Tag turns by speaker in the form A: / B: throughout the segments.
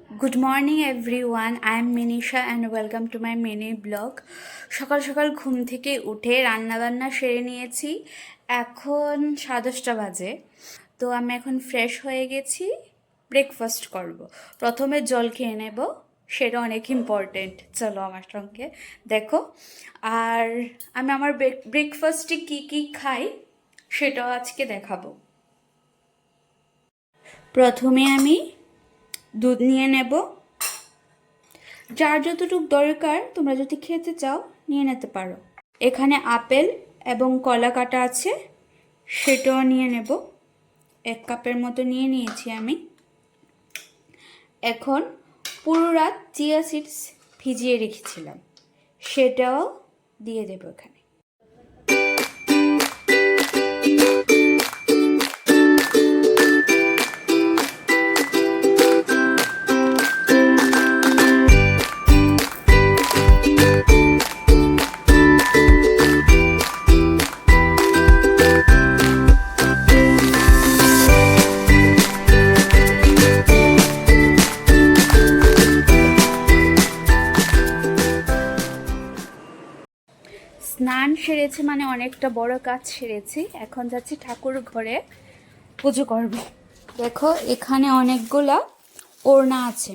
A: Good morning everyone. I am Minisha and welcome to my mini blog. সকাল সকাল ঘুম থেকে উঠে রান্নাবান্না সেরে নিয়েছি। এখন 10:30 বাজে। তো আমি এখন ফ্রেশ হয়ে গেছি, ব্রেকফাস্ট করব। প্রথমে জল খেয়ে নেব, সেটা অনেক ইম্পর্টেন্ট। চলো আমার সঙ্গে দেখো। আর আমি আমার ব্রেকফাস্টে কী খাই সেটাও আজকে দেখাবো। প্রথমে আমি দুধ নিয়ে নেব, যার যতটুকু দরকার তোমরা যদি খেতে চাও নিয়ে নিতে পারো। এখানে আপেল এবং কলা কাটা আছে, সেটাও নিয়ে নেব। 1 কাপের মতো নিয়ে নিয়েছি আমি। এখন পুরো রাত চিয়া সিডস ভিজিয়ে রেখেছিলাম, সেটাও দিয়ে দেবো এখানে। স্নান সেরেছি মানে অনেকটা বড় কাজ সেরেছি। এখন যাচ্ছি ঠাকুর ঘরে পুজো করব। দেখো এখানে অনেকগুলা ওড়না আছে,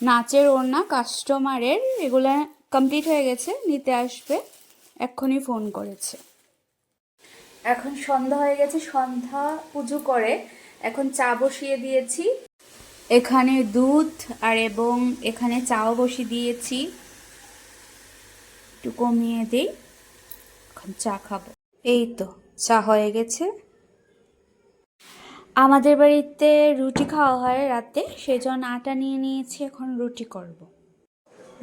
A: নাচের ওড়না কাস্টমারের, এগুলা কমপ্লিট হয়ে গেছে, নিতে আসবে, এক্ষুনি ফোন করেছে। এখন সন্ধ্যা হয়ে গেছে, সন্ধ্যা পুজো করে এখন চা বসিয়ে দিয়েছি। এখানে দুধ আর এবং এখানে চাও বসিয়ে দিয়েছি, একটু কমিয়ে দিই, এখন চা খাবো। এই তো চা হয়ে গেছে। আমাদের বাড়িতে রুটি খাওয়া হয় রাতে, সেজন্য আটা নিয়ে নিয়েছি, এখন রুটি করব।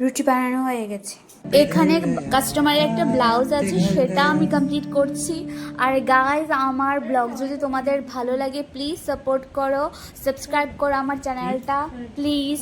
A: রুটি বানানো হয়ে গেছে। এখানে কাস্টমারের একটা ব্লাউজ আছে, সেটা আমি কমপ্লিট করছি। আর গাইজ, আমার ব্লগ যদি তোমাদের ভালো লাগে প্লিজ সাপোর্ট করো, সাবস্ক্রাইব করো আমার চ্যানেলটা প্লিজ।